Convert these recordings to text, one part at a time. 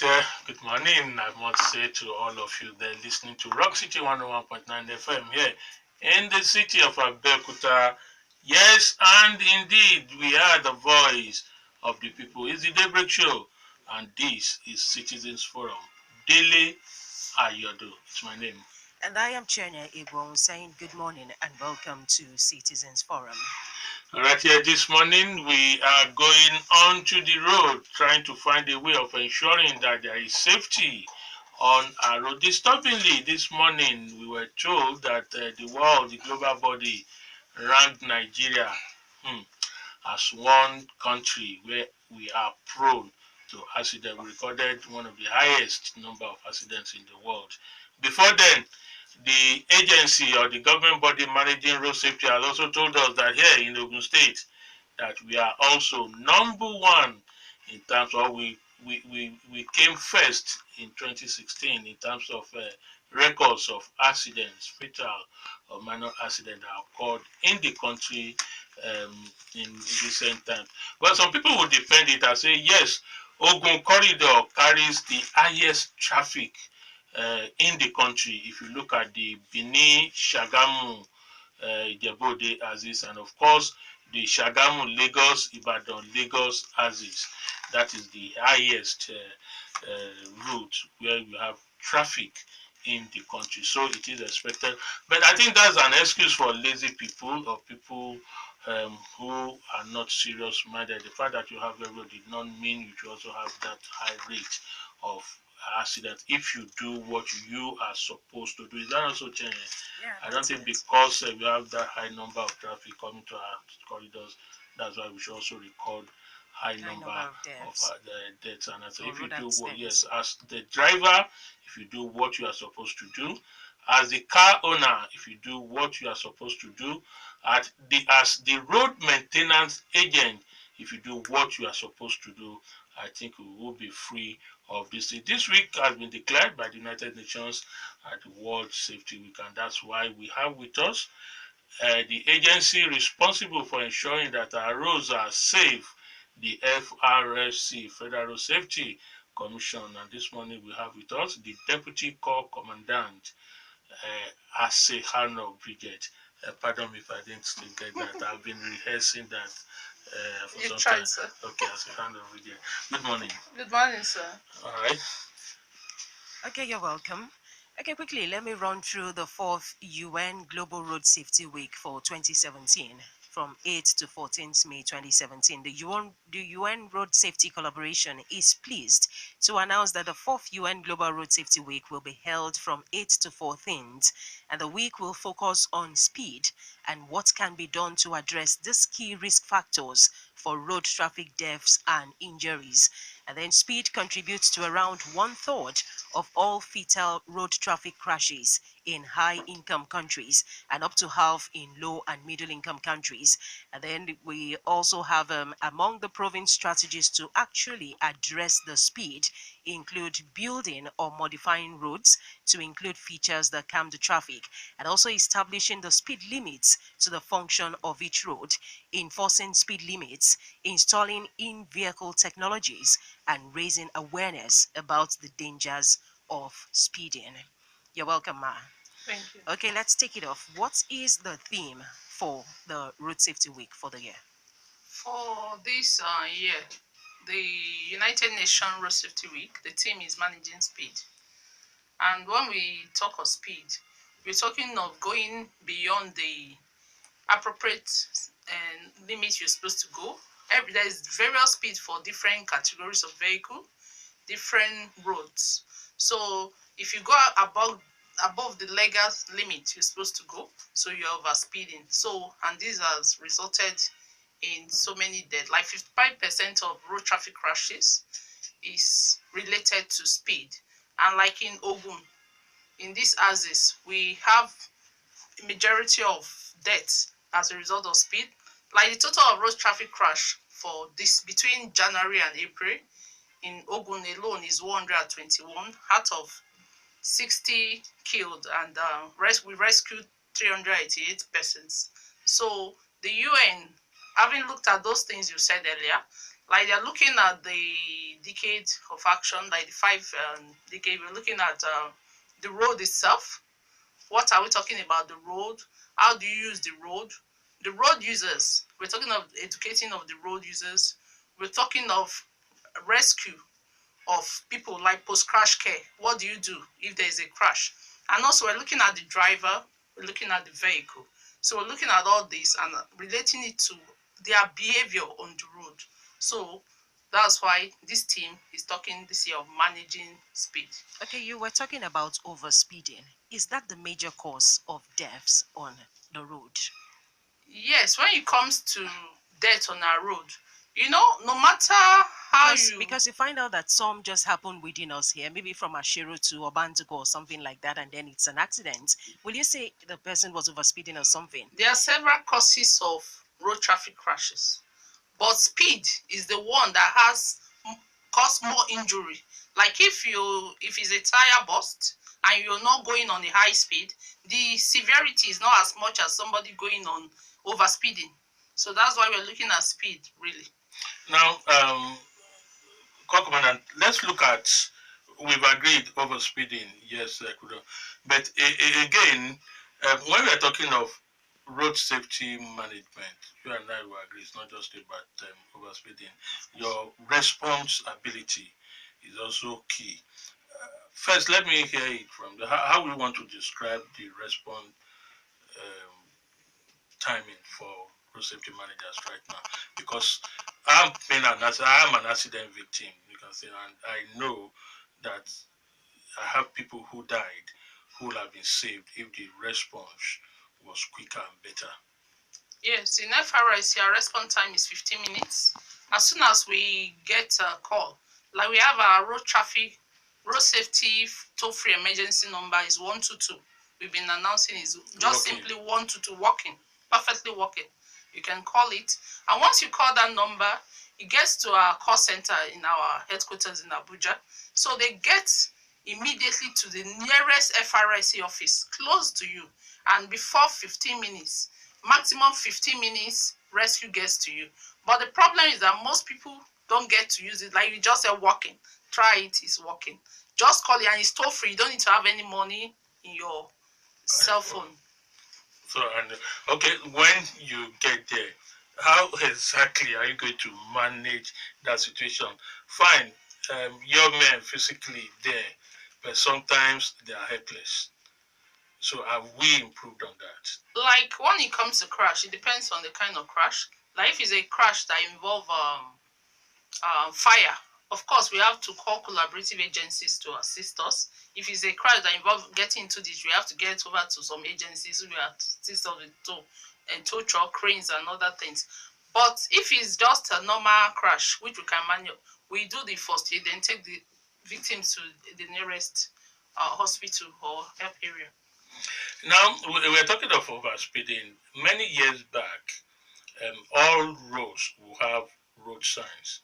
Good morning. I must say to all of you there listening to Rock City 101.9 FM here in the city of Abeokuta. Yes, and indeed, we are the voice of the people. It's the Daybreak Show, and this is Citizens Forum. Dele Ayodo. It's my name. And I am Chienye Egwuonwu saying good morning and welcome to Citizens Forum. Right here this morning, we are going on to the road, trying to find a way of ensuring that there is safety on our road. Disturbingly, this morning, we were told that the world, the global body, ranked Nigeria as one country where we are prone to accident. We recorded one of the highest number of accidents in the world. Before then, the agency or the government body managing road safety has also told us that here in Ogun State, that we are also number one in terms of we came first in 2016 in terms of records of accidents, fatal or minor accidents that occurred in the country um, in recent times. Well, some people will defend it and say, yes, Ogun corridor carries the highest traffic in the country. If you look at the Benin, Shagamu, Ijebode axis, and of course the Shagamu, Lagos, Ibadan, Lagos axis. That is the highest route where you have traffic in the country. So it is expected. But I think that's an excuse for lazy people or people who are not serious minded. The fact that you have a road did not mean you should also have that high rate of accident if you do what you are supposed to do. Is that also changing? Yeah, I don't that's think it. because we have that high number of traffic coming to our corridors, that's why we should also record high High number number of of deaths the deaths. And so or if you road do what, accidents. yes, as the driver, if you do what you are supposed to do, as the car owner, if you do what you are supposed to do, as the road maintenance agent, if you do what you are supposed to do, I think we will be free of this. This week has been declared by the United Nations at the World Safety Week, and that's why we have with us the agency responsible for ensuring that our roads are safe, the FRSC, Federal Road Safety Commission. And this morning we have with us the Deputy Corps Commandant, Asekhauno, Bridget. Pardon me if I didn't still get that. I've been rehearsing that for You some time. tried, sir. Okay, Asekhauno, Bridget. Good morning. Good morning, sir. All right. Okay, you're welcome. Okay, quickly, let me run through the fourth UN Global Road Safety Week for 2017 from 8th to 14th May 2017. The UN Road Safety Collaboration is pleased to announce that the fourth UN Global Road Safety Week will be held from 8th to 14th, and the week will focus on speed and what can be done to address these key risk factors for road traffic deaths and injuries. And then speed contributes to around one third of all fatal road traffic crashes in high income countries and up to half in low and middle income countries. And then we also have among the province strategies to actually address the speed include building or modifying roads to include features that calm the traffic, and also establishing the speed limits to the function of each road, enforcing speed limits, installing in-vehicle technologies, and raising awareness about the dangers of speeding. You're welcome, Ma. Thank you. Okay, let's take it off. What is the theme for the Road Safety Week for the year? For this year, the United Nations Road Safety Week, the theme is managing speed. And when we talk of speed, we're talking of going beyond the appropriate limit you're supposed to go. There is various speed for different categories of vehicle, different roads. So if you go above the legal limit you're supposed to go, so you're over speeding. So, and this has resulted in so many deaths. Like 55% of road traffic crashes is related to speed. And like in Ogun, in this axis, we have a majority of deaths as a result of speed. Like the total of road traffic crash for this between January and April in Ogun alone is 121 out of 60 killed, and we rescued 388 persons. So the UN, having looked at those things you said earlier, Like they're looking at the decade of action, like the five decade. We're looking at the road itself. What are we talking about the road? How do you use the road? The road users. We're talking of educating of the road users. We're talking of rescue of people like post-crash care. What do you do if there is a crash? And also we're looking at the driver, we're looking at the vehicle. So we're looking at all this and relating it to their behavior on the road. So that's why this team is talking this year of managing speed. Okay, you were talking about overspeeding. Is that the major cause of deaths on the road? Yes, when it comes to death on our road, no matter how Because you find out that some just happen within us here, maybe from Ashiro to Obantuko or something like that, and then it's an accident. Will you say the person was overspeeding or something? there are several causes of road traffic crashes, but speed is the one that has caused more injury. Like if it's a tire burst and you're not going on a high speed, the severity is not as much as somebody going on overspeeding. So that's why we're looking at speed really. Now, Commandant, let's look at, we've agreed over speeding, yes, Kudo. But again, when we're talking of road safety management, you and I will agree it's not just about over speeding. Your responsibility is also key. First, let me hear it from how we want to describe the response um, timing for road safety managers right now, because I am an accident victim, you can say, and I know that I have people who died who would have been saved if the response was quicker and better. Yes, in FRS, our response time is 15 minutes. As soon as we get a call, like we have our road safety toll-free emergency number is 122. We've been announcing is just simply 122 working, perfectly working. You can call it, and once you call that number, it gets to our call center in our headquarters in Abuja. So they get immediately to the nearest FRSC office close to you, and before 15 minutes, maximum 15 minutes, rescue gets to you. But the problem is that most people don't get to use it. Like you just said, working. Try it, it's working. Just call it, and it's toll free. You don't need to have any money in your cell phone. So, and okay, when you get there, how exactly are you going to manage that situation? Fine, your men physically there, but sometimes they are helpless. So, have we improved on that? Like when it comes to crash, it depends on the kind of crash. Like if it's a crash that involve fire, of course we have to call collaborative agencies to assist us. If it's a crash that involves getting into this, we have to get over to some agencies who are assist us with tow truck, cranes and other things. But if it's just a normal crash, which we can manage, we do the first aid, then take the victims to the nearest hospital or help area. Now, we're talking of overspeeding. Many years back, all roads will have road signs.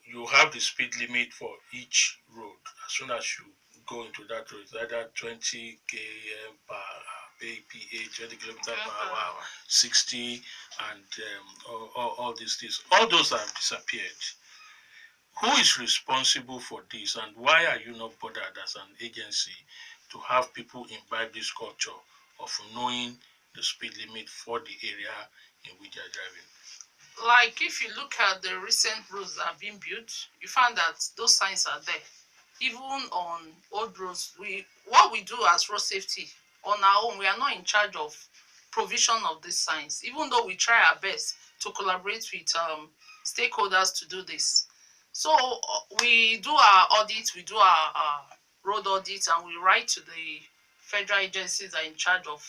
You have the speed limit for each road. As soon as you go into that road, it's either 20 km per APA, 20 kilometers per hour, 60, and all these things. All those have disappeared. Who is responsible for this, and why are you not bothered as an agency to have people imbibe this culture of knowing the speed limit for the area in which they are driving? Like if you look at the recent roads that have been built, you find that those signs are there. Even on old roads, what we do as road safety on our own, we are not in charge of provision of these signs, even though we try our best to collaborate with stakeholders to do this. So we do our audits, we do our road audits, and we write to the federal agencies that are in charge of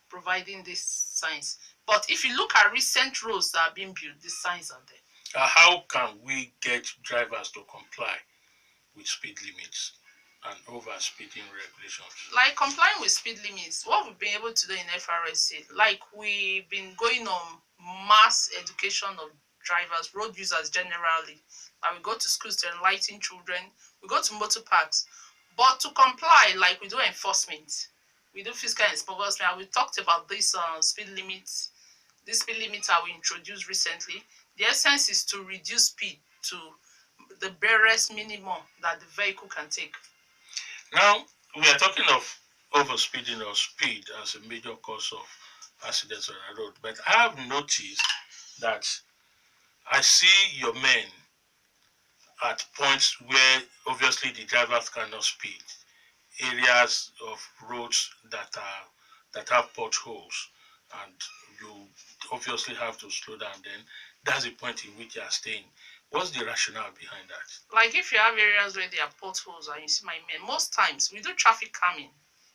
providing these signs. But if you look at recent roads that are being built, these signs are there. How can we get drivers to comply with speed limits and over speeding regulations? Like complying with speed limits, what we've been able to do in FRSC, like we've been going on mass education of drivers, road users generally. Like we go to schools to enlighten children, we go to motor parks. But to comply, like we do enforcement, we do physical enforcement. We talked about this speed limits. This speed limit we introduced recently. The essence is to reduce speed to the barest minimum that the vehicle can take. Now, we are talking of overspeeding or speed as a major cause of accidents on the road. But I have noticed that I see your men at points where obviously the drivers cannot speed, areas of roads that have potholes, and you obviously have to slow down. Then that's the point in which you are staying. What's the rationale behind that? Like if you have areas where there are potholes and you see my men, most times we do traffic calming.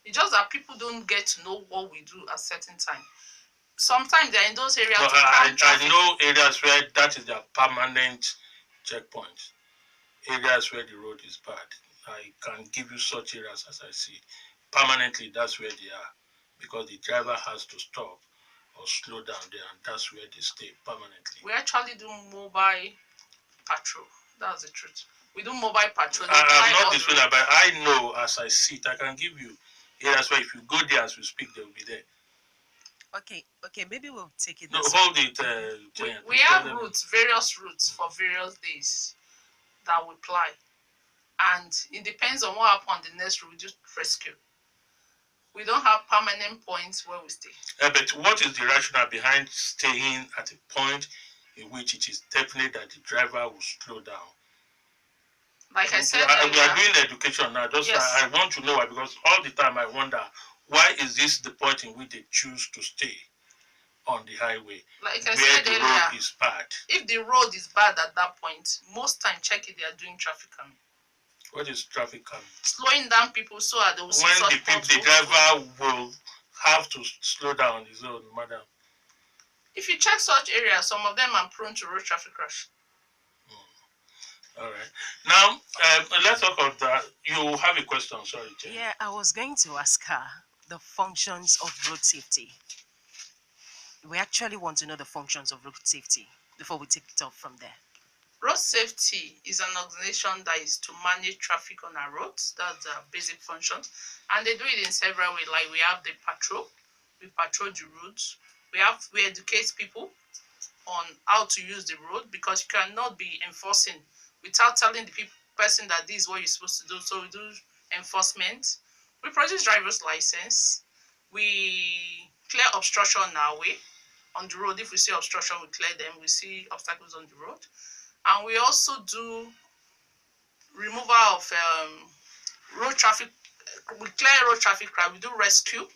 It's just that people don't get to know what we do at certain time. Sometimes they're in those areas No, to calm I traffic. know areas where that is their permanent checkpoint. Areas where the road is bad. I can give you such areas as I see. Permanently, that's where they are because the driver has to stop or slow down there, and that's where they stay permanently. We actually do mobile patrol. That's the truth. We do mobile patrol. They I'm fly not all the disputing road. that, but I know as I see it, I can give you areas where if you go there as we speak, they will be there. Okay, maybe we'll take it No, this way. hold it, Chienye, We please tell have them. routes, various routes for various days that we ply. And it depends on what happens on the next route, we just rescue. We don't have permanent points where we stay. But what is the rationale behind staying at a point in which it is definite that the driver will slow down? Like I said We are earlier, doing education now. Just yes, I want to know why, because all the time I wonder why is this the point in which they choose to stay on the highway like I where said the earlier, road is bad. if the road is bad at that point, most time check it, they are doing traffic calming. What is traffic calming? Slowing down people so that they will see When such the potholes. driver will have to slow down his own, madam. If you check such areas, some of them are prone to road traffic crash. All right. Now, let's talk about that. You have a question, sorry, Jen. Yeah, I was going to ask her the functions of road safety. We actually want to know the functions of road safety before we take it off from there. Road safety is an organization that is to manage traffic on our roads. That's the basic function. And they do it in several ways. Like we have the patrol, we patrol the roads. We educate people on how to use the road because you cannot be enforcing without telling the person that this is what you're supposed to do. So we do enforcement. We produce driver's license. We clear obstruction on our way on the road. If we see obstruction, we clear them. We see obstacles on the road. And we also do removal of road traffic. We clear road traffic crowd. We do rescue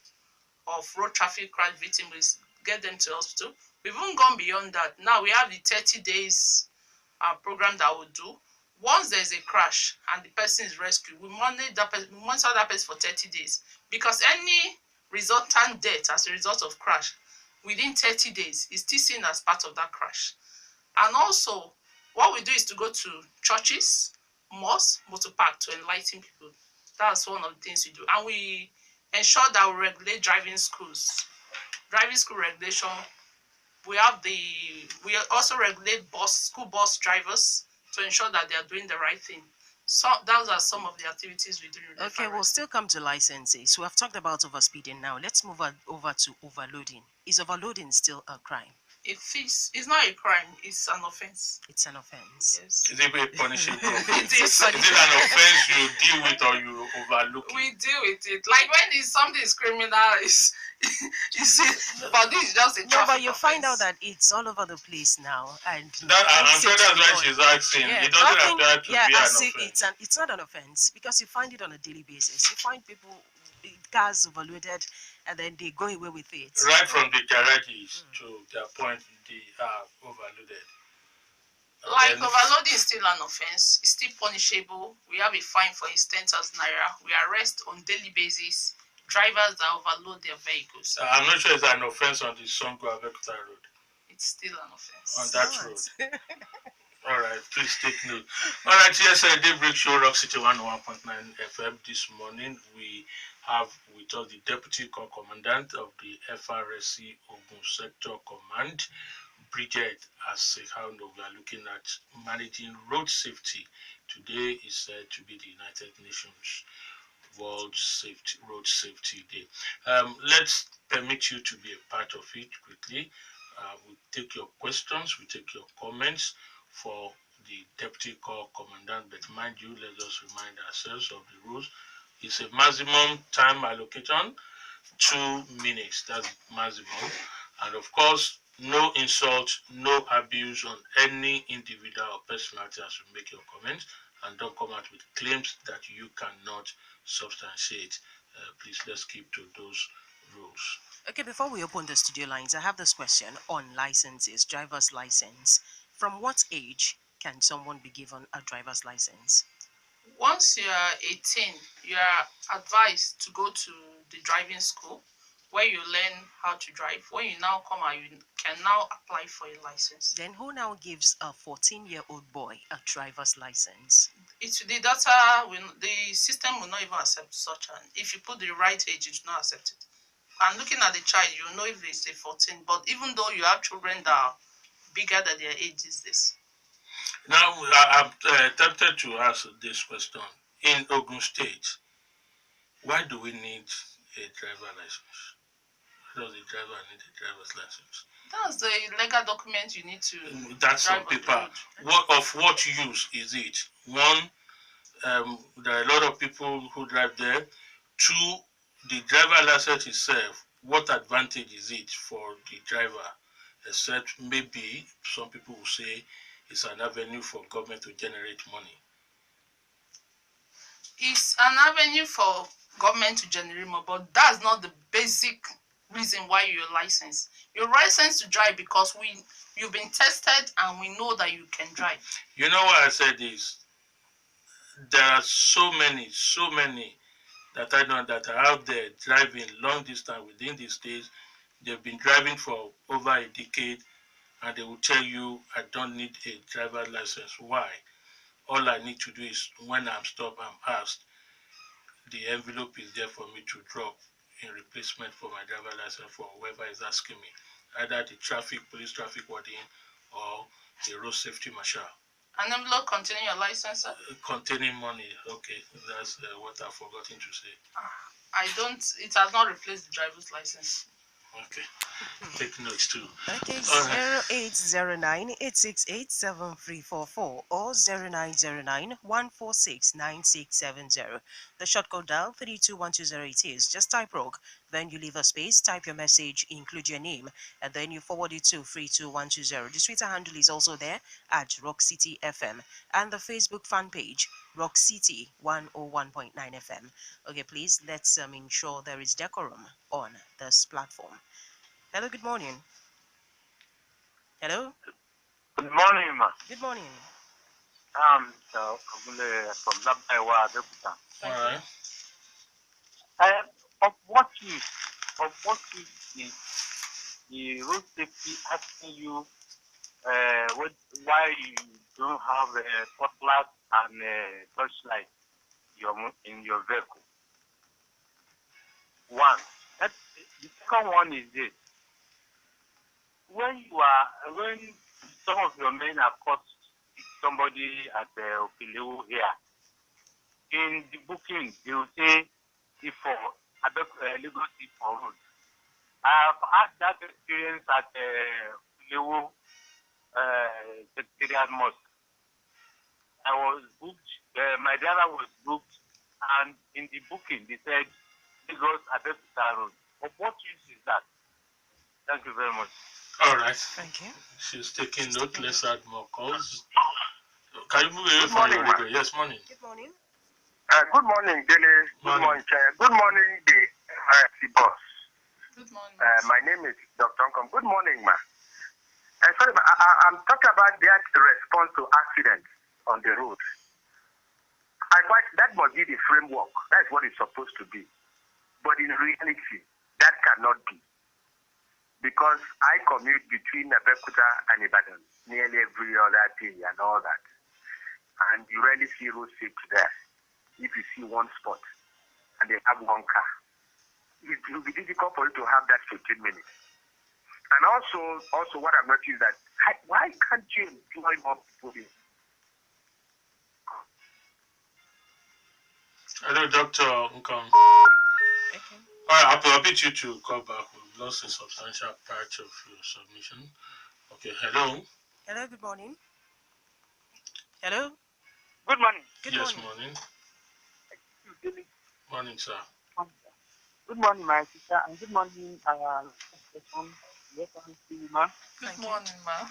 of road traffic crash victims, get them to hospital. We've even gone beyond that. Now we have the 30 days program that we do. Once there's a crash and the person is rescued, we monitor that person for 30 days because any resultant death as a result of crash within 30 days is still seen as part of that crash. And also, what we do is to go to churches, mosques, motor park to enlighten people. That's one of the things we do. And we ensure that we regulate driving schools. Driving school regulation, we also regulate school bus drivers to ensure that they are doing the right thing. So those are some of the activities we do. Okay, we'll still come to licenses. We have talked about overspeeding now. Let's move over to overloading. Is overloading still a crime? It's not a crime, it's an offense. It's an offense. Yes. Is it a punishable offense? It is. Is it an offense you deal with or you overlook it? We deal with it. Like when something is criminal, but this is just a traffic No, but you find offense. out that it's all over the place now, and I'm sure that's why she's asking. yeah, It doesn't nothing, appear to yeah, be I an see offense. it's not an offense because you find it on a daily basis. You find people cars overloaded, and then they go away with it. Right from the garages to their point, they are overloaded. Like Then overloading is still an offense. It's still punishable. We have a fine for instance as naira. We arrest on daily basis drivers that overload their vehicles. I'm not sure it's an offense on the Songo Abeokuta road. It's still an offense. On that road. All right, please take note. All right, yes, Daybreak Show Rock City 101.9 FM. This morning we have with us the Deputy Commandant of the FRSC Ogun Sector Command, Bridget Asekhauno. We are looking at managing road safety. Today is said to be the United Nations World Road Safety Day. Let's permit you to be a part of it quickly. We take your questions, we take your comments for the Deputy Corps Commandant. But mind you, let us remind ourselves of the rules. It's a maximum time allocation, 2 minutes. That's maximum. And of course, no insult, no abuse on any individual or personality as you make your comments, and don't come out with claims that you cannot substantiate. Please, let's keep to those rules. Okay, before we open the studio lines, I have this question on licenses, driver's license. From what age can someone be given a driver's license? Once you are 18, you are advised to go to the driving school where you learn how to drive. When you now come out, you can now apply for a license. Then who now gives a 14-year-old boy a driver's license? The data the system will not even accept such an. If you put the right age, it will not accept it. And looking at the child, you know if it's a 14. But even though you have children that are bigger than their age is this. Now, I'm tempted to ask this question. In Ogun State, why do we need a driver license? Why does the driver need a driver's license? That's the legal document you need to. That's on paper. What use is it? One, there are a lot of people who drive there. Two, the driver license itself, what advantage is it for the driver? Except maybe some people will say it's an avenue for government to generate money. It's an avenue for government to generate more, but that's not the basic reason why you're licensed. You're licensed to drive because you've been tested and we know that you can drive. You know why I said this? There are so many that I know that are out there driving long distance within the states. They've been driving for over a decade, and they will tell you, I don't need a driver's license. Why? All I need to do is when I'm stopped, I'm asked, the envelope is there for me to drop in replacement for my driver's license for whoever is asking me, either the police traffic warden or the road safety marshal. An envelope containing your license, sir? Containing money. Okay, that's what I've forgotten to say. It has not replaced the driver's license. Okay, take notes too. Okay, 0809-868-7344 or 0909-146-9670. The short code dial 32120 it is. Just type ROG, then you leave a space, type your message, include your name, and then you forward it to 32120. The Twitter handle is also there at Rock City FM, and the Facebook fan page Rock City 101.9 FM. Okay, please let's ensure there is decorum on this platform. Hello, good morning. Hello? Good morning, ma. Good morning. I'm from Labaiwa, Abeokuta. All right. Of what use is the road safety asking you why you don't have a spotlight and a touchlight in your vehicle? One. The second one is this. When some of your men have caught somebody at the Opilewu here, in the booking, they will say for legal for road. I have had that experience at Opilewu Secretariat Mosque. I was booked, my driver was booked, and in the booking, they said Lagos Abeokuta Road. But what use is that? Thank you very much. All right. Thank you. She's taking note. Let's add more calls. Can you move away from your radio? Yes, morning. Good morning. Good morning, Dele. Good morning, Chair. Good morning, the RFC boss. Good morning. My name is Dr. Unkom. Good morning, ma. Sorry, ma, I'm talking about that response to accidents on the road. That must be the framework. That's what it's supposed to be. But in reality, that cannot be. Because I commute between Abeokuta and Ibadan nearly every other day and all that. And you rarely see road safety there. If you see one spot and they have one car, it will be difficult for you to have that 15 minutes. And also what I've noticed is that why can't you employ more people here? Hello, Dr. Nkong. Okay. All right, I'll permit you to call back. We've lost a substantial part of your submission. Okay, hello. Hello, good morning. Hello, Good morning. good Yes, morning. morning. Dele. Morning, sir. Good morning, my sister, and good morning, person. Welcome to you, ma'am. Good Thank you. morning, ma.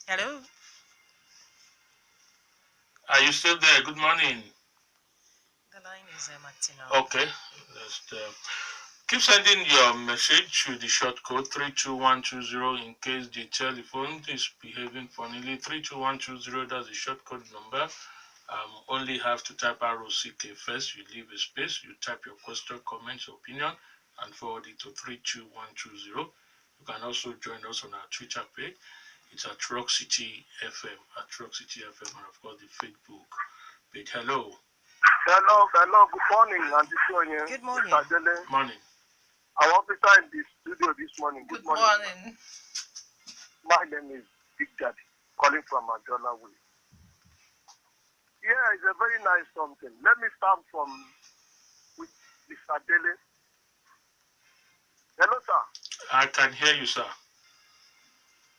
Hello, Are you still there? Good morning. the line is acting out. Okay, just keep sending your message to the short code 32120 in case the telephone is behaving funnily. 32120, that's the short code number. Only have to type ROCK first. You leave a space, you type your question, comments, opinion, and forward it to 32120. You can also join us on our Twitter page. It's at Rock City FM, and of course the Facebook page. Hello. Hello, good morning, Auntie Chienye. Good morning. Mr. Dele, Morning. our officer in the studio this morning. Good morning. My name is Big Daddy, calling from Ayodo. Yeah, it's a very nice something. Let me start from with Mr. Dele. Hello, sir. I can hear you, sir.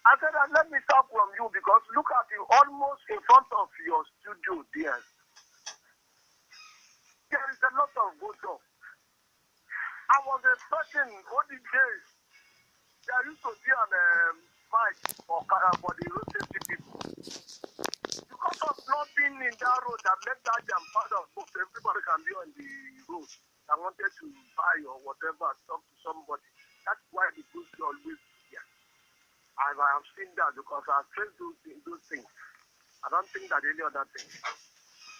I said, let me start from you because look at you almost in front of your studio there. There is a lot of good stuff. I was expecting all the days there used to be an fight for the road safety people. Because of not being in that road that made that jam part of both, everybody can be on the road. I wanted to buy or whatever, talk to somebody. That's why the goods always here. And I have seen that because I have faced those things. I don't think that any other thing.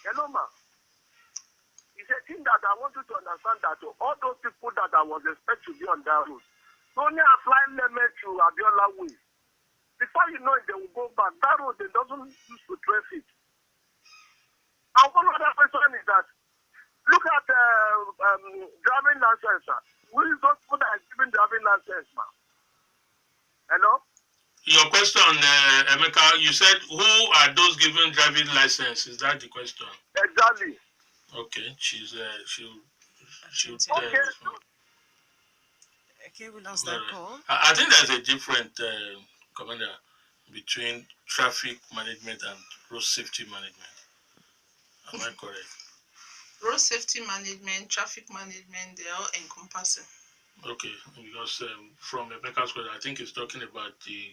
Hello, ma. It's a thing that I want you to understand that all those people that I was expected to be on that road, only apply limit to Abiola way. Before you know it, they will go back. That road, they doesn't use to trace it. And one other question is that, look at driving license, sir. Who is those people that are giving driving license, ma? Hello? Your question, Emeka, you said who are those giving driving license? Is that the question? Exactly. Okay, she'll Okay. Okay. Okay, we lost that call. I think there's a different commander between traffic management and road safety management. Am I correct? Road safety management, traffic management, they are all encompassing. Okay, because from Emeka's question, I think he's talking about the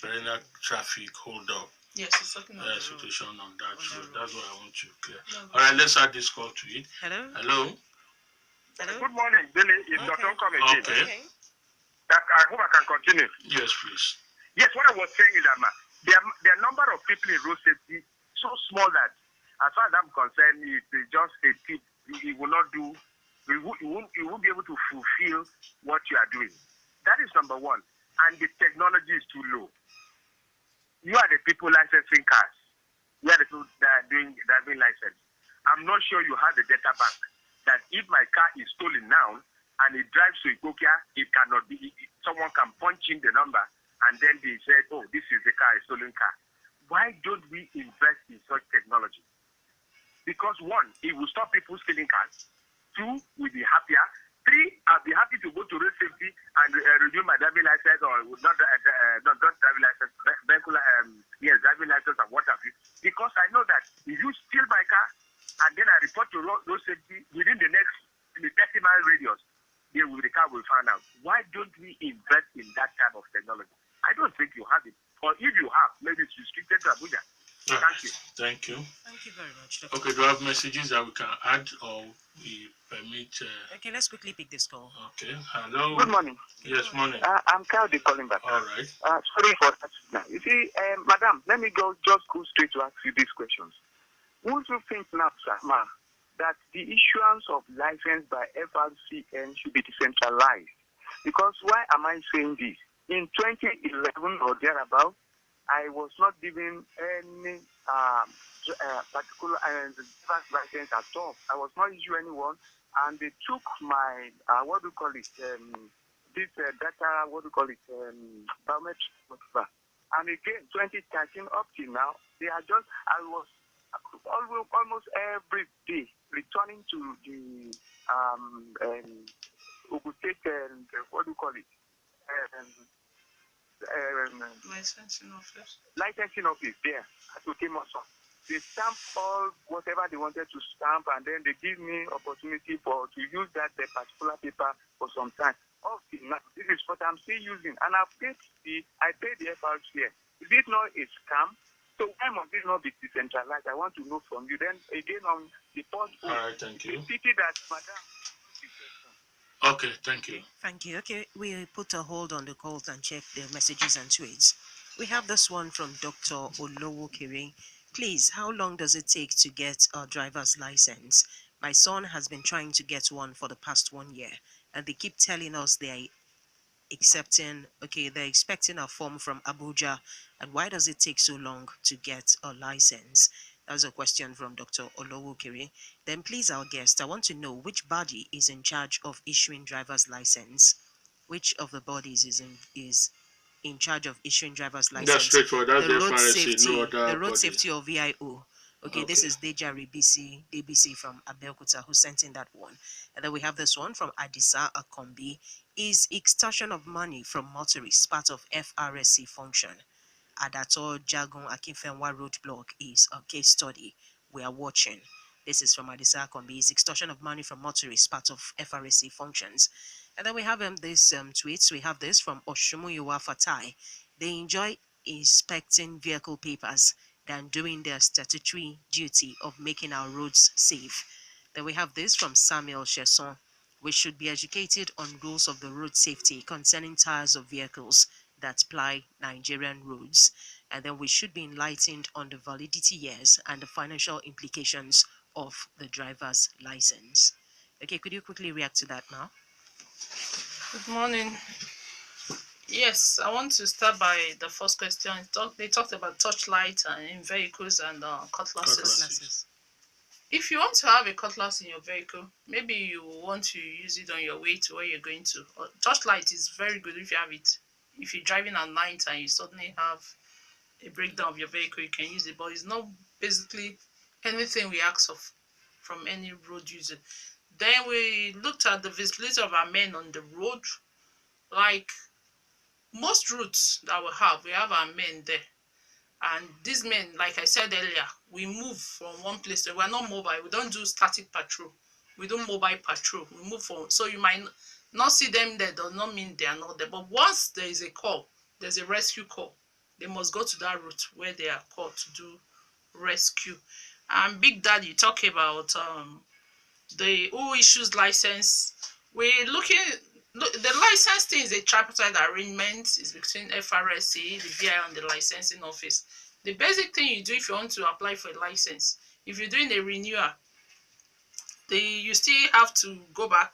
perennial traffic hold up. Yes, it's talking about the situation on that road. That's what I want to clear. No, All right, let's add this call to it. Hello. Hello. Hello. Good morning, Dele. It's Dr. Come again. Okay. I hope I can continue. Yes, please. Yes, what I was saying is that the number of people in road safety so small that, as far as I'm concerned, it's just a tip. It will not do. You won't be able to fulfill what you are doing. That is number one. And the technology is too low. You are the people licensing cars. You are the people that are doing driving license. I'm not sure you have the data bank that if my car is stolen now and it drives to Ethiopia, it cannot be. Someone can punch in the number and then they say, oh, this is the car, a stolen car. Why don't we invest in such technology? Because one, it will stop people stealing cars. Two, we'll be happier. Three, I'll be happy to go to road safety and renew my driving license or not driving license, driving license and what have you. Because I know that if you steal my car and then I report to road safety within the next 30-mile radius, the car will find out. Why don't we invest in that type of technology? I don't think you have it. Or if you have, maybe it's restricted to Abuja. Thank you. Thank you. Thank you very much. Okay, do you have messages that we can add or we permit? Okay, let's quickly pick this call. Okay, hello. Good morning. Yes, morning. I'm Caldi calling back. All right. Sorry for that. Now, you see, madam, let me just go straight to ask you these questions. Won't you think now, sir, that the issuance of license by FRCN should be decentralized? Because why am I saying this? In 2011 or thereabout, I was not given any particular license at all. I was not issued anyone, and they took my biometric, biometric. And again, 2013 up till now, I was almost every day returning to the Ogun State and what do you call it? Licensing office. Licensing office there at Okemoso. They stamp all whatever they wanted to stamp, and then they give me opportunity to use that particular paper for some time. Now, this is what I'm still using, and I paid the FRC here. Is it not a scam? So why must it not be decentralized? I want to know from you. Then again on the first All right, thank you. the pity that Madam. Okay, thank you. Thank you. Okay, we put a hold on the calls and check the messages and tweets. We have this one from Dr. Olowo Kiri. Please, how long does it take to get a driver's license? My son has been trying to get one for the past 1 year, and they keep telling us they're expecting a form from Abuja, and why does it take so long to get a license? That's a question from Dr. Olowokiri. Then please, our guest, I want to know which body is in charge of issuing driver's license. Which of the bodies is in charge of issuing driver's license? That's straightforward. That's the road FRSC, safety, no other the road body. safety of VIO. Okay, this is Dejari DBC from Abeokuta who sent in that one. And then we have this one from Adisa Akombi. Is extortion of money from motorists part of FRSC function? Adato Jagon Akinfenwa roadblock is a case study we are watching. This is from Adisa Akombi. Is extortion of money from motorists part of FRSC functions? And then we have this tweets. We have this from Oshumuyiwa Fatai. They enjoy inspecting vehicle papers than doing their statutory duty of making our roads safe. Then we have this from Samuel Chesson. We should be educated on rules of the road safety concerning tires of vehicles that ply Nigerian roads. And then we should be enlightened on the validity years and the financial implications of the driver's license. Okay, could you quickly react to that now? Good morning. Yes, I want to start by the first question. They talked about touchlight in vehicles and cutlasses. If you want to have a cutlass in your vehicle, maybe you want to use it on your way to where you're going to. Touchlight is very good if you have it. If you're driving at night and you suddenly have a breakdown of your vehicle, you can use it. But it's not basically anything we ask of from any road user. Then we looked at the visibility of our men on the road. Like most routes that we have our men there. And these men, like I said earlier, we move from one place to we're not mobile. We don't do static patrol. We do mobile patrol. We move from, so you might not see them there, does not mean they are not there. But once there is a call, there's a rescue call, they must go to that route where they are called to do rescue. And Big Daddy talk about the who issues license. We're looking. The license thing is a tripartite arrangement. It's between FRSC, the VI, and the licensing office. The basic thing you do if you want to apply for a license, if you're doing a renewal, you still have to go back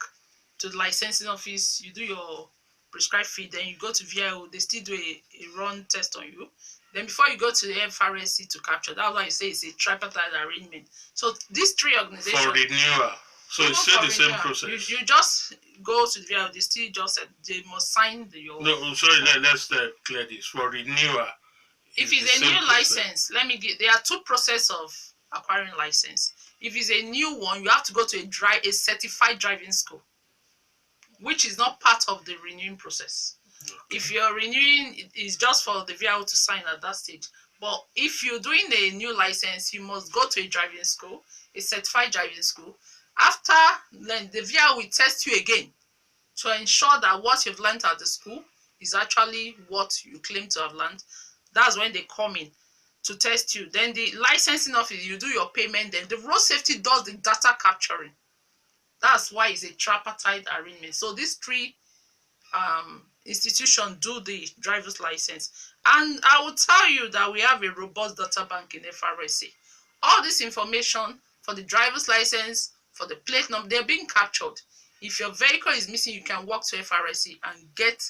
to the licensing office. You do your prescribed fee, then you go to VIO. They still do a run test on you. Then before you go to the FRSC to capture, that's why you say it's a tripartite arrangement. So these three organizations For renewal. So it's still the same process. You just go to the VIO. They still just they must sign your. No, sorry. Let's clear this. For renewal. If it's a new license, there are two processes of acquiring license. If it's a new one, you have to go to a certified driving school, which is not part of the renewing process. Okay. If you're renewing, it's just for the VIO to sign at that stage. But if you're doing a new license, you must go to a driving school, a certified driving school. After then, the VIO will test you again to ensure that what you've learned at the school is actually what you claim to have learned. That's when they come in to test you. Then the licensing office, you do your payment. Then the road safety does the data capturing. That's why it's a tripartite arrangement. So these three institutions do the driver's license. And I will tell you that we have a robust data bank in FRSC. All this information for the driver's license, for the plate number, they're being captured. If your vehicle is missing, you can walk to FRSC and get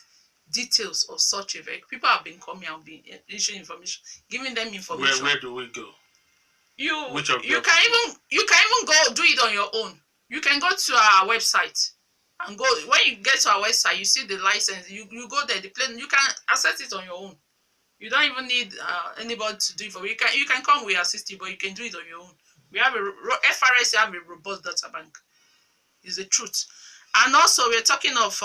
details of such a vehicle. People have been coming and been issuing information, giving them information. Where do we go? You can even go do it on your own. You can go to our website and when you get to our website, you see the license. You go there, the plane, you can access it on your own. You don't even need anybody to do it for you. You can come with assist you, but you can do it on your own. We have FRS have a robust data bank. Is the truth. And also we're talking of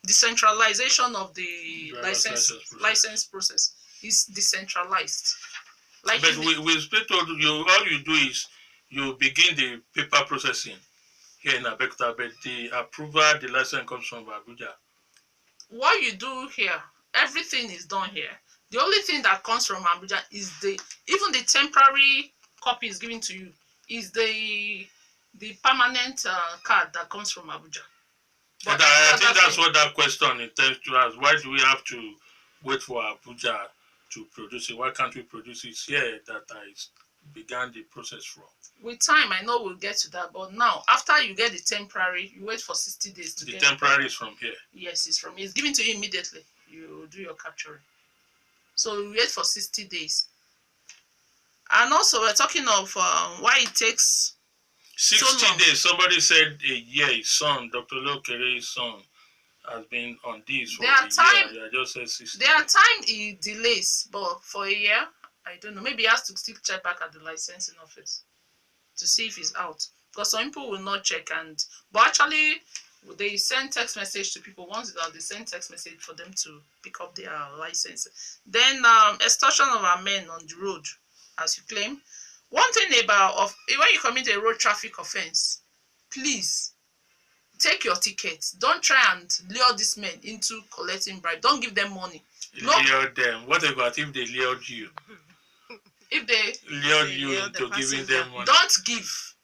decentralization of the license process. It's decentralized. Like but we still told you all you do is you begin the paper processing here in Abeokuta, but the approval, the license comes from Abuja. What you do here, everything is done here. The only thing that comes from Abuja is even the temporary copy is given to you is the permanent card that comes from Abuja. But I think that's what that question intends to ask. Why do we have to wait for Abuja to produce it? Why can't we produce it here that I began the process from? With time, I know we'll get to that. But now, after you get the temporary, you wait for 60 days to get the temporary is from here? Yes, it's given to you immediately. You do your capturing. So you wait for 60 days. And also, we're talking of why it takes 60 days. Somebody said a year, his son, Dr. Lokere's son, has been on this for a year. I just said 60 There are times it delays, but for a year, I don't know. Maybe he has to still check back at the licensing office to see if he's out. Because some people will not check. But actually, they send text message to people. Once it's out, they send text message for them to pick up their license. Then extortion of our men on the road, as you claim. One thing about when you commit a road traffic offense, please take your tickets. Don't try and lure these men into collecting bribe. Don't give them money. Lure them. What about if they lured you? If they lured you into giving them money? Don't give.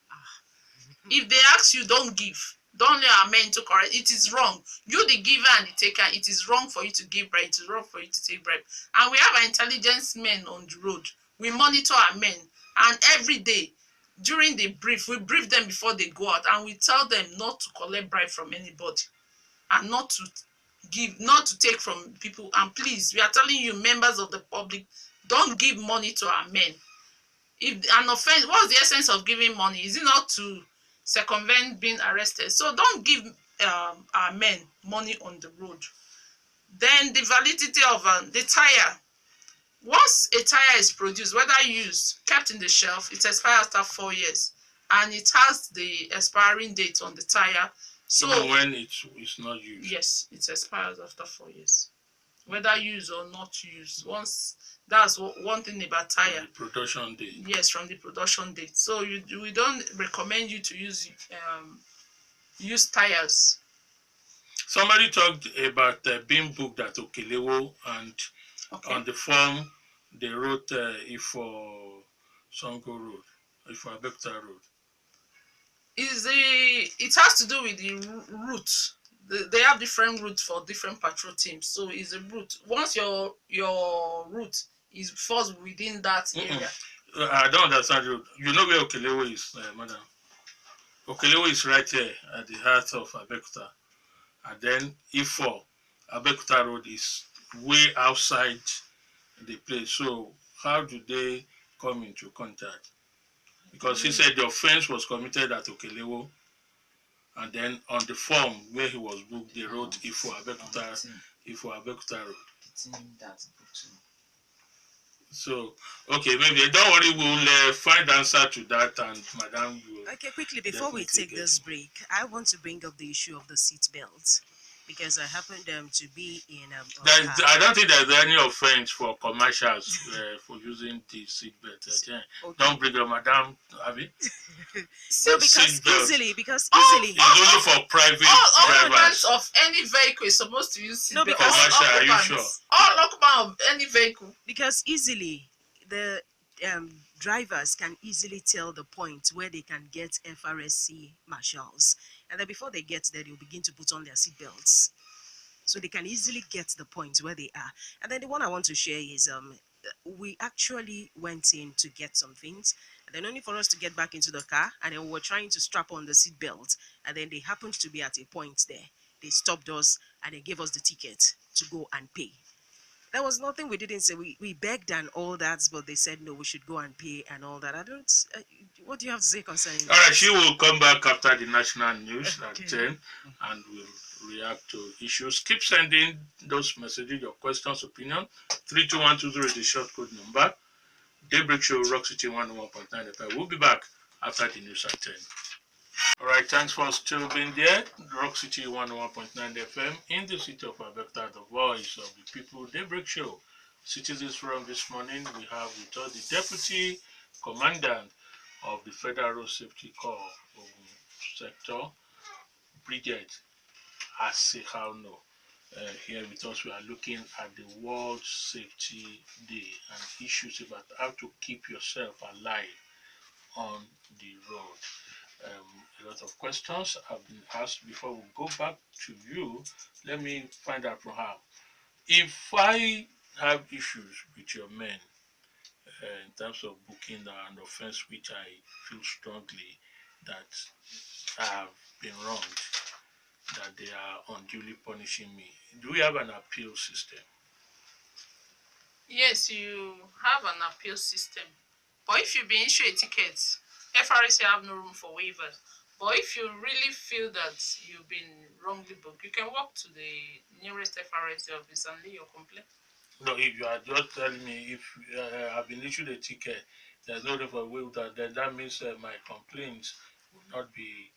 If they ask you, don't give. Don't let our men to correct. It is wrong. You, the giver and the taker, it is wrong for you to give bribe. It is wrong for you to take bribe. And we have our intelligence men on the road. We monitor our men. And every day, during the brief, we brief them before they go out. And we tell them not to collect bribe from anybody. And not to give, not to take from people. And please, we are telling you, members of the public, don't give money to our men. If an offense, what's the essence of giving money? Is it not to circumvent being arrested? So don't give our men money on the road. Then the validity of the tire. Once a tire is produced, whether used, kept in the shelf, it expires after 4 years. And it has the expiring date on the tire. So when it's not used? Yes, it expires after 4 years. Whether used or not used. Once, that's one thing about tire. From the production date. Yes, from the production date. So we don't recommend you to use tires. Somebody talked about being booked at Okelewo, and on the form they wrote Ifo Songo Road, Ifo Abeokuta Road. It has to do with the route. They have different routes for different patrol teams. So it's a route. Once your route is falls within that area. I don't understand you. You know where Okelewo is, madam? Okelewo is right here at the heart of Abeokuta. And then Ifo Abeokuta Road is way outside the place. So how do they come into contact? Because he said the offense was committed at Okelewo, and then on the form where he was booked, they wrote Ifo Abeokuta Road. So, okay, maybe don't worry, we'll find answer to that, and madam will. Okay, quickly, before we take this break, I want to bring up the issue of the seat belt, because I happen to be in I don't think there's any offense for commercials for using the seat belt. Okay. Don't bring up madam, Abby. So because easily. It's only for private all drivers. Of any vehicle is supposed to use seat belt. Commercial, are you sure? All occupants of any vehicle. Because easily the drivers can easily tell the point where they can get FRSC marshals, and then before they get there, they'll begin to put on their seatbelts, so they can easily get the point where they are. And then the one I want to share is we actually went in to get some things, and then only for us to get back into the car, and then we were trying to strap on the seatbelt, and then they happened to be at a point there. They stopped us and they gave us the ticket to go and pay. There was nothing we didn't say. We begged and all that, but they said no, we should go and pay and all that. I don't. What do you have to say concerning All right, that? she will come back after the national news at Okay. 10 and will react to issues. Keep sending those messages, your questions, opinion. 32120 is the short code number. Daybreak Show, Rock City 101.9 FM. We'll be back after the news at 10. All right, thanks for still being there. Rock City 101.9 FM in the city of Abeokuta, the voice of the people. Daybreak Show. Citizens Forum this morning. We have with us the Deputy Commandant of the Federal Road Safety Corps Ogun sector, Bridget Asekhauno. Here with us, we are looking at the World Safety Day and issues about how to keep yourself alive on the road. A lot of questions have been asked. Before we go back to you, let me find out from her. If I have issues with your men in terms of booking an offense which I feel strongly that I have been wronged, that they are unduly punishing me, do we have an appeal system? Yes, you have an appeal system. But if you've been issued a ticket, FRC have no room for waivers. But if you really feel that you've been wrongly booked, you can walk to the nearest FRC office and lay your complaint. No, if you are just telling me if I've been issued a ticket, there's no room for waiver, then that means my complaints will not be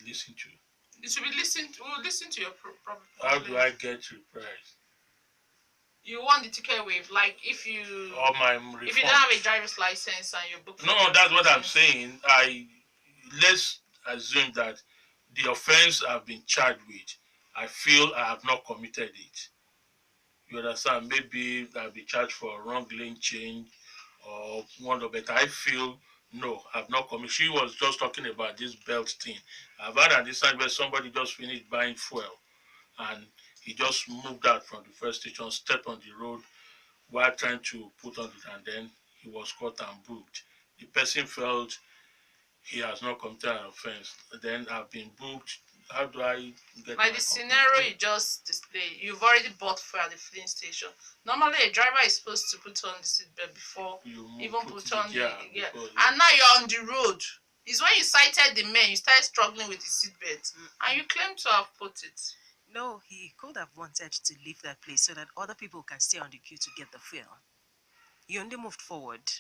listened to. It should be listened to. We'll listen to your problem. How do I get reprised? You want the ticket waived, like if you Or my if you don't have a driver's license and you're booked. No, that's what I'm saying. Let's assume that the offense I've been charged with, I feel I have not committed it. You understand? Maybe I'll be charged for wrong lane change or one of it. I feel no, I've not committed. She was just talking about this belt thing. I've had an instance where somebody just finished buying fuel and he just moved out from the first station, stepped on the road while trying to put on it, and then he was caught and booked. The person felt he has not committed an offense. Then I've been booked. How do I get like the scenario you just displayed? You've already bought fuel at the filling station. Normally, a driver is supposed to put on the seatbelt before you even put on the gear. And now you're on the road. It's when you sighted the man, you started struggling with the seatbelt, and you claim to have put it. No, he could have wanted to leave that place so that other people can stay on the queue to get the fuel. He only moved forward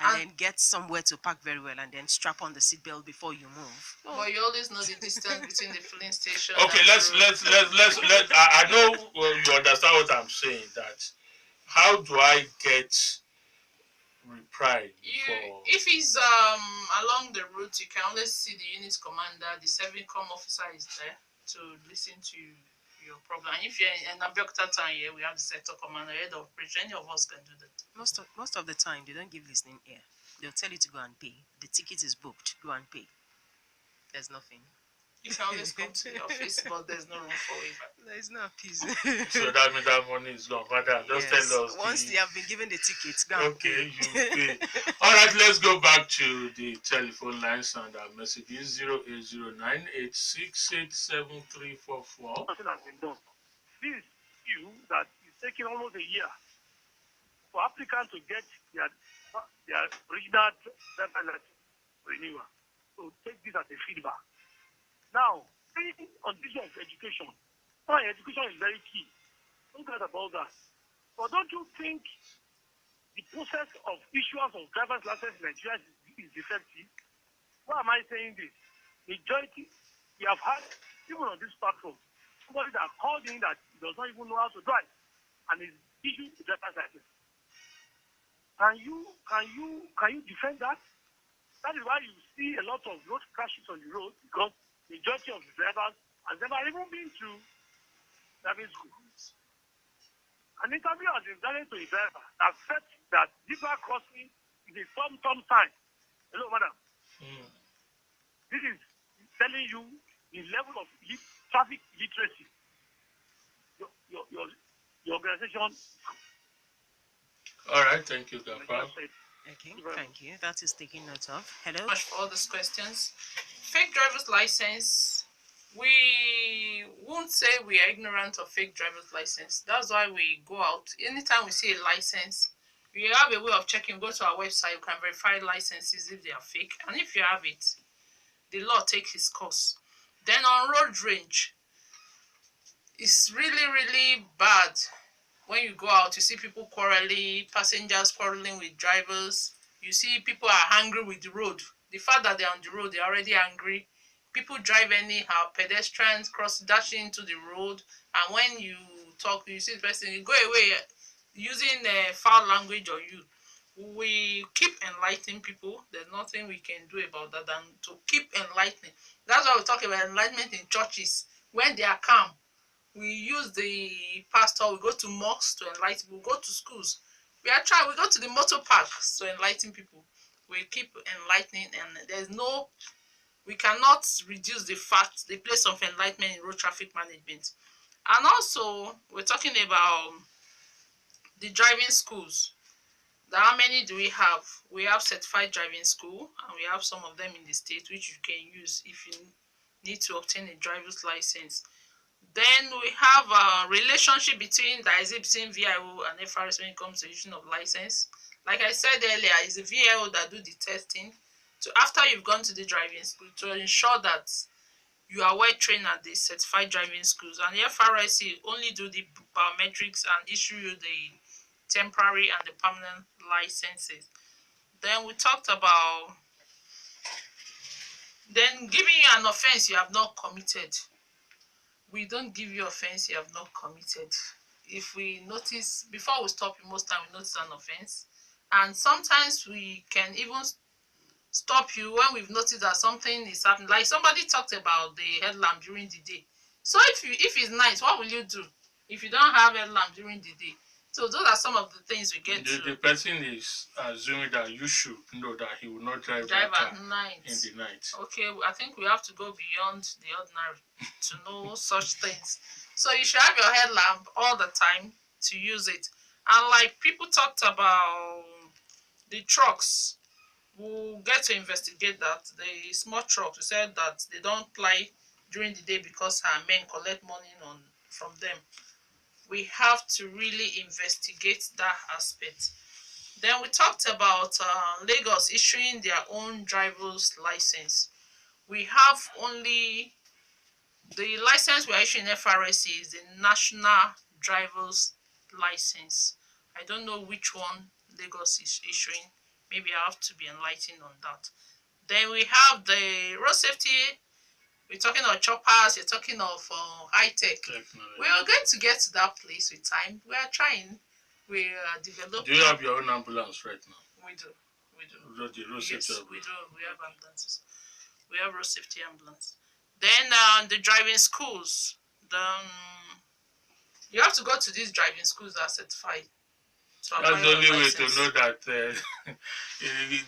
and then get somewhere to park very well and then strap on the seatbelt before you move. But you always know the distance between the filling station. Okay, let's. I know you understand what I'm saying. That how do I get reprised for? If he's along the route, you can always see the unit commander, the serving com officer is there to listen to your problem. And if you're in Abeokuta town here, we have the sector commander, head of Bridget. Any of us can do that. Most of the time, they don't give listening ear. They'll tell you to go and pay. The ticket is booked. Go and pay. There's nothing. You can always come to the office, but there's no room for waiver. There's no peace. So that means that money is gone. Madam, just tell us. Once they have been given the tickets, go and okay, you pay. All right, let's go back to the telephone lines and our messages 0809868734. Nothing has been done. This issue that is taking almost a year for applicants to get their original driver's renewal. So take this as a feedback. Now, on the issue of education, education is very key. Don't forget about that. But don't you think the process of issuance of driver's license in Nigeria is defective? Why am I saying this? Majority, we have had, even on this platform, somebody that called in that does not even know how to drive and is issued a driver's license. Can you defend that? That is why you see a lot of road crashes on the road, because majority of the drivers has never even been to driving school. An interview has been done to a driver that said that zebra crossing is a tom sign. Hello, madam. This is telling you the level of traffic literacy. Your organization. All right, thank you, Gafar. Okay, thank you. That is taking note of. Hello. Much for all these questions. Fake driver's license We won't say we are ignorant of fake driver's license. That's why we go out. Anytime we see a license, we have a way of checking. Go to our website, you can verify licenses if they are fake. And if you have it, the law takes its course. Then on road rage, it's really, really bad. When you go out, you see people quarreling, passengers quarreling with drivers. You see people are angry with the road. The fact that they're on the road, they're already angry. People drive anyhow, pedestrians cross dashing into the road, and when you talk, you see the person, you go away using foul language on you. We keep enlightening people. There's nothing we can do about that than to keep enlightening. That's why we talk about enlightenment in churches. When they are calm, we use the pastor, we go to mosques to enlighten, we go to schools. We go to the motor parks to enlighten people. We keep enlightening, and we cannot reduce the place of enlightenment in road traffic management. And also, we're talking about the driving schools. How many do we have? We have certified driving school, and we have some of them in the state which you can use if you need to obtain a driver's license. Then we have a relationship between VIO and FRS when it comes to issuing of license. Like I said earlier, it's the VIO that do the testing. So after you've gone to the driving school, to ensure that you are well trained at the certified driving schools, and the FRSC only do the biometrics and issue you the temporary and the permanent licenses. Then we talked about giving you an offense you have not committed. We don't give you offense you have not committed. If we notice, before we stop you, most time we notice an offense, and sometimes we can even stop you when we've noticed that something is happening. Like somebody talked about the headlamp during the day. So if it's night, what will you do if you don't have headlamp during the day? So those are some of the things we get to. The person is assuming that you should know that he will not drive at night. In the night. Okay, I think we have to go beyond the ordinary to know such things. So you should have your headlamp all the time to use it. And like people talked about the trucks, we'll get to investigate that. The small trucks, we said that they don't fly during the day because our men collect money from them. We have to really investigate that aspect. Then we talked about Lagos issuing their own driver's license. We have only the license we're issuing FRSC is the National Driver's License. I don't know which one Lagos is issuing. Maybe I have to be enlightened on that. Then we have the road safety. We're talking of choppers. You're talking of high tech. We are going to get to that place with time. We are trying. We are developing. Do you have your own ambulance right now? We do. Road Yes, safety we do. We have ambulances. We have road safety ambulance. Then the driving schools. You have to go to these driving schools that are certified. That's the only way to know that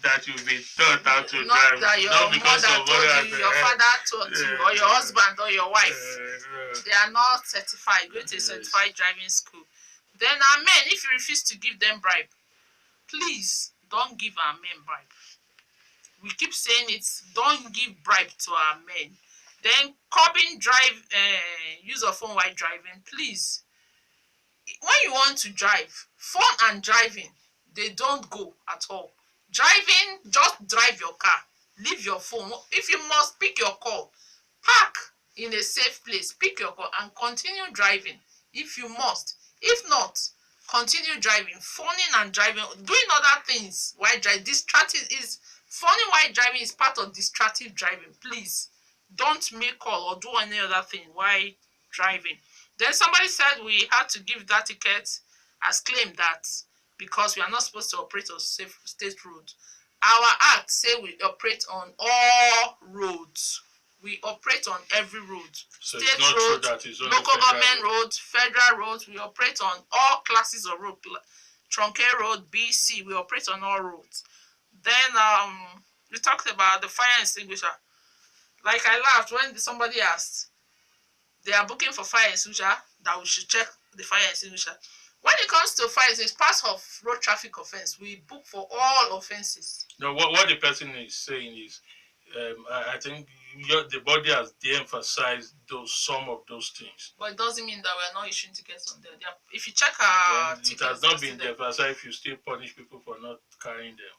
that you'll be taught how to drive. That your mother told you, your father taught you, or your husband or your wife. They are not certified. Go to a certified driving school. Then our men, if you refuse to give them bribe, please don't give our men bribe. We keep saying it, don't give bribe to our men. Then curbing use of phone while driving, please. When you want to drive, phone and driving, they don't go at all. Driving, just drive your car. Leave your phone. If you must pick your call, park in a safe place, pick your call and continue driving if you must. If not, continue driving. Phoning and driving, doing other things while driving. Phoning while driving is part of distracted driving. Please don't make call or do any other thing while driving. Then somebody said we had to give that ticket as claim that because we are not supposed to operate on safe state roads. Our act say we operate on all roads. We operate on every road. So state roads, local government roads, federal roads. We operate on all classes of road. Truncated road, BC, we operate on all roads. Then we talked about the fire extinguisher. Like I laughed when somebody asked, they are booking for fire extinguisher, that we should check the fire extinguisher. When it comes to fire, it's part of road traffic offense. We book for all offenses. No, what the person is saying is I think the body has de-emphasized some of those things. But it doesn't mean that we're not issuing tickets on there. If you check our Then it tickets, has not been de-emphasized if you still punish people for not carrying them.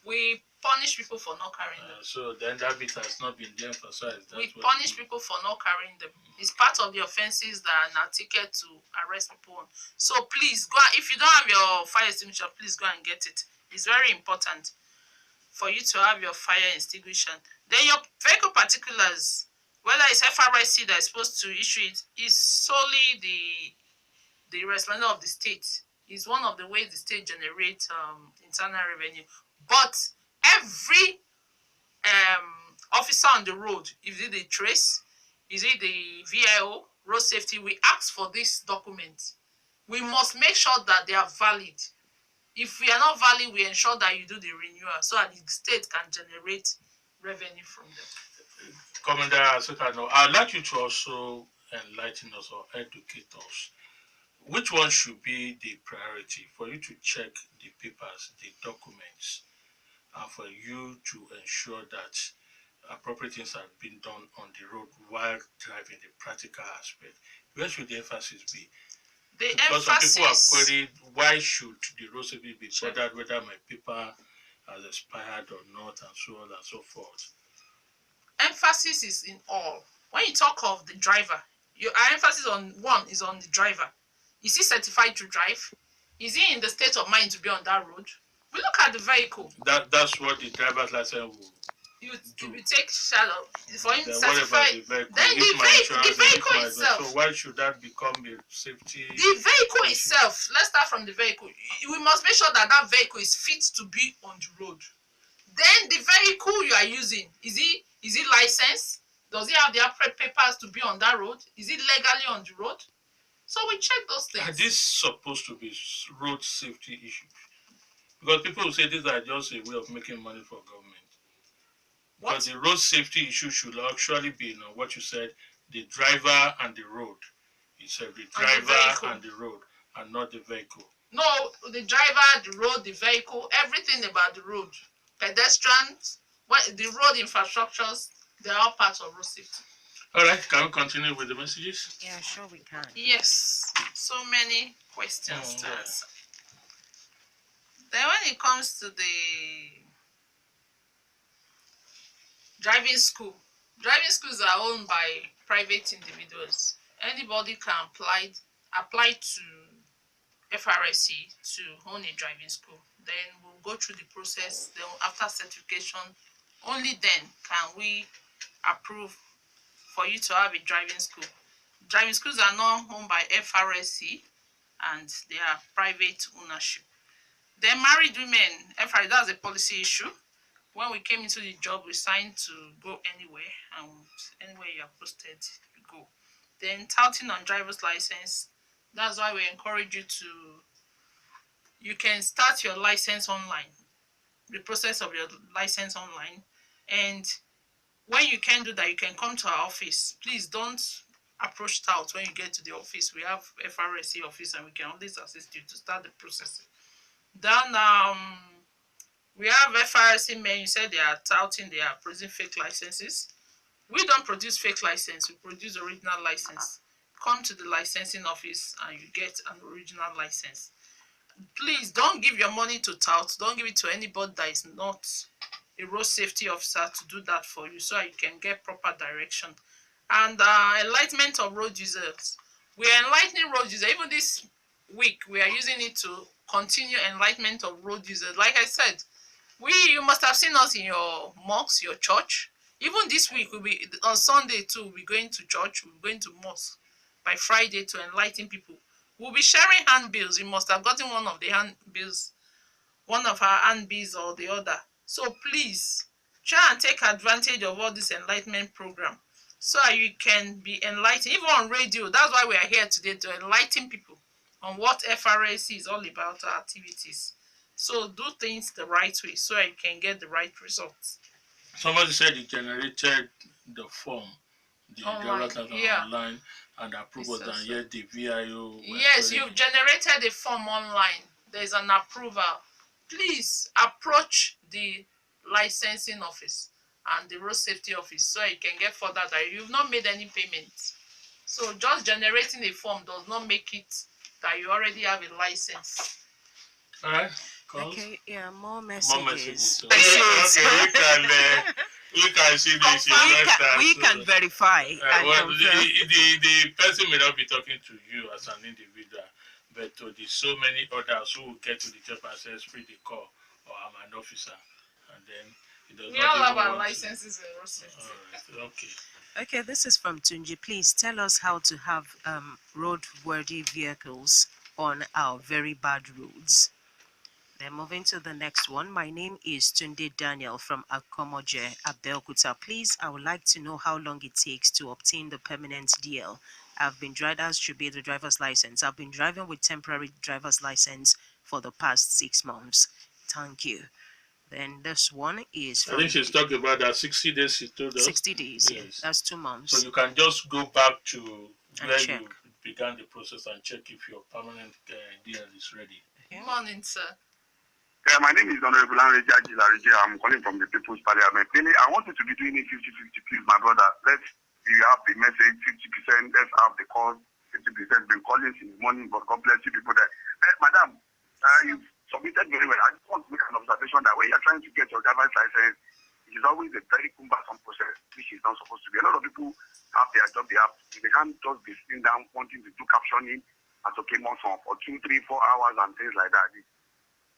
we punish people for not carrying them. So then that bit has not been de-emphasized. We punish people for not carrying them. It's part of the offenses that are ticket to arrest people on. So please go. If you don't have your fire extinguisher, please go and get it. It's very important for you to have your fire extinguisher. Then your vehicle particulars, whether it's FRSC that is supposed to issue it, is solely the responsibility of the state. It's one of the ways the state generates internal revenue. But every officer on the road, is it the trace, is it the VIO, road safety, we ask for this document. We must make sure that they are valid. If we are not valid, we ensure that you do the renewal so that the state can generate revenue from them. Commander Asekhauno, I'd like you to also enlighten us or educate us. Which one should be the priority for you to check the papers, the documents, and for you to ensure that appropriate things are being done on the road while driving, the practical aspect? Where should the emphasis be? Because some people have queried, why should the road safety be bothered whether my paper has expired or not, and so on and so forth? Emphasis is in all. When you talk of the driver, our emphasis on one is on the driver. Is he certified to drive? Is he in the state of mind to be on that road? We look at the vehicle. That's what the driver's license will you take shadow for him certified. Then the vehicle itself. So why should that become a safety? The vehicle itself. Let's start from the vehicle. We must make sure that that vehicle is fit to be on the road. Then the vehicle you are using, is it licensed? Does it have the appropriate papers to be on that road? Is it legally on the road? So we check those things. Are these supposed to be road safety issues? Because people will say these are just a way of making money for government. But the road safety issue should actually be, what you said, the driver and the road. You said the driver and the road, and not the vehicle. No, the driver, the road, the vehicle, everything about the road. Pedestrians, the road infrastructures, they are all part of road safety. All right, can we continue with the messages? Yeah, sure we can. Yes, so many questions to answer. Then when it comes to the driving schools are owned by private individuals. Anybody can apply to FRSC to own a driving school. Then we'll go through the process. Then after certification, only then can we approve for you to have a driving school. Driving schools are not owned by FRSC and they are private ownership. Then married women, FRSC, that's a policy issue. When we came into the job, we signed to go anywhere, and anywhere you are posted, you go. Then touting on driver's license, that's why we encourage you can start your license online, the process of your license online. And when you can do that, you can come to our office. Please don't approach tout when you get to the office. We have FRSC office and we can always assist you to start the process. Then we have FRSC men. You said they are touting, they are producing fake licenses. We don't produce fake license, we produce original license. Come to the licensing office and you get an original license. Please don't give your money to tout. Don't give it to anybody that is not a road safety officer to do that for you, so you can get proper direction. And enlightenment of road users. We are enlightening road users. Even this week, we are using it to continue enlightenment of road users. Like I said, you must have seen us in your mosque, your church. Even this week, we'll be on Sunday too. We'll be going to church. We'll be going to mosque by Friday to enlighten people. We'll be sharing handbills. You must have gotten one of the handbills, one of our handbills or the other. So please try and take advantage of all this enlightenment program so you can be enlightened. Even on radio, that's why we are here today, to enlighten people on what FRSC is all about, our activities. So do things the right way so you can get the right results. Somebody said he generated the form, the driver's license online, and approvals, and yet the VIO. Yes, you've generated a form online. There's an approval. Please approach the licensing office and the road safety office, so you can get further that you've not made any payments. So just generating a form does not make it that you already have a license. All right. Calls. Okay, yeah, more More messages. messages. Okay, we can see this. We can verify and Well, confirm. the person may not be talking to you as an individual, but to the so many others who will get to the job and say, "Free the call," or "I'm an officer," and then it does We not all even have our want licenses in road safety. All right. Okay. Okay, this is from Tunji. Please tell us how to have roadworthy vehicles on our very bad roads. Then moving to the next one. My name is Tunde Daniel from Akomoje, Abeokuta. Please, I would like to know how long it takes to obtain the permanent DL. I've been drivers should be the driver's license. I've been driving with temporary driver's license for the past 6 months. Thank you. Then this one is I from think she's talking about that 60 days she told us. 60 days. Yeah, Yes. that's 2 months. So you can just go back to And where check. you began the process and check if your permanent DL is ready. Okay. Morning, sir. Yeah, my name is Honorable Anreja Jilarije. I'm calling from the People's Parliament. Really, I wanted to be doing it 50-50, please, my brother. Let's have the message 50%. Let's have the call 50%. Been calling since morning, but God bless you people there. Madam, you submitted very well. I just want to make an observation that when you're trying to get your driver's license, it is always a very cumbersome process, which is not supposed to be. A lot of people have their job, they can't just be sitting down wanting to do captioning and to came on for 2, 3, 4 hours and things like that.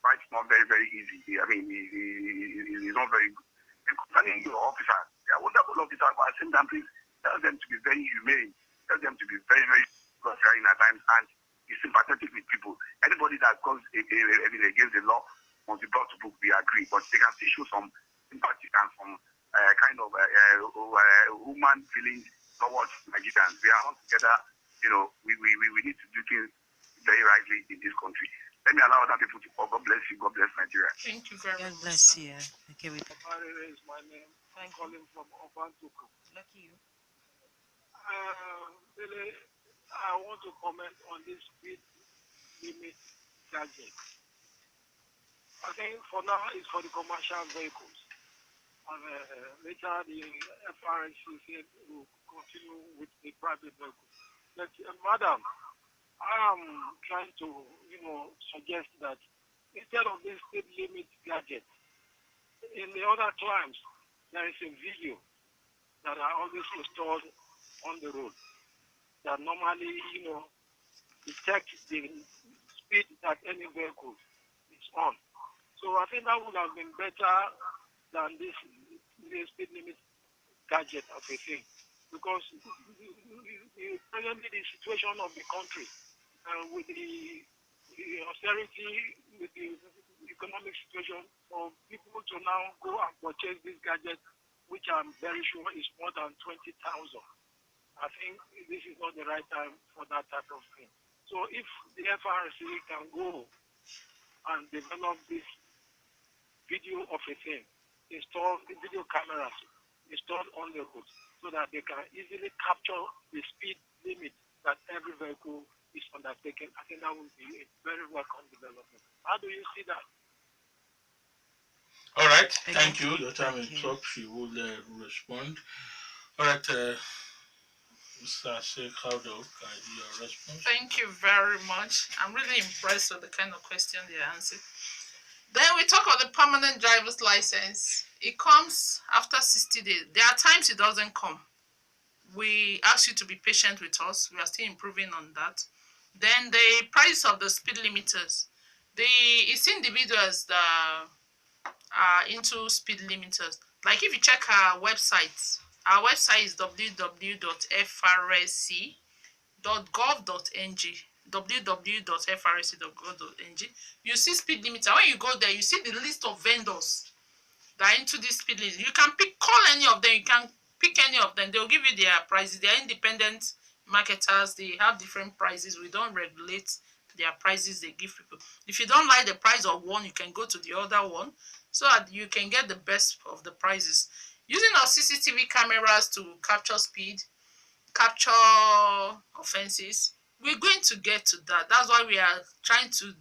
It's not very, very easy. I mean, it's not very good. And concerning your officer, they are wonderful officers, but at the same time, please tell them to be very humane. Tell them to be very, very frustrating at times and be sympathetic with people. Anybody that goes against the law must be brought to book, we agree. But they can still show some sympathy and some kind of human feelings towards Nigerians. We are all together, we need to do things very rightly in this country. Let me allow other people to call. God bless you. God bless Nigeria. Thank you very God much. bless you. Okay, with Barere is my name. I'm calling from Ogun. lucky you. Dele, I want to comment on this speed limit gadget. I think for now it's for the commercial vehicles. And later the FRC said will continue with the private vehicles. But, madam, I am trying to, suggest that instead of this speed limit gadget, in the other times, there is a video that are always installed on the road that normally, detect the speed that any vehicle is on. So I think that would have been better than this speed limit gadget of a thing. Because presently the situation of the country, with the austerity, with the economic situation, for people to now go and purchase this gadget, which I'm very sure is more than 20,000. I think this is not the right time for that type of thing. So if the FRC can go and develop this video of a thing, install the video cameras installed on the road so that they can easily capture the speed limit that every vehicle is undertaken, I think that would be a very welcome development. How do you see that? All right. Okay. Thank you. Your time Thank is you. up. She will respond. All right. Mr. Asekhauno, your response. Thank you very much. I'm really impressed with the kind of question they answered. Then we talk about the permanent driver's license. It comes after 60 days. There are times it doesn't come. We ask you to be patient with us. We are still improving on that. Then the price of the speed limiters. It's individuals that are into speed limiters. Like if you check our website is www.frc.gov.ng www.frc.gov.ng. You see speed limiter. When you go there, you see the list of vendors that are into this speed limit. You can call any of them. You can pick any of them. They'll give you their prices. They're independent marketers. They have different prices. We don't regulate their prices they give people. If you don't like the price of one, you can go to the other one so that you can get the best of the prices. Using our CCTV cameras to capture speed, capture offenses, we're going to get to that. That's why we are trying to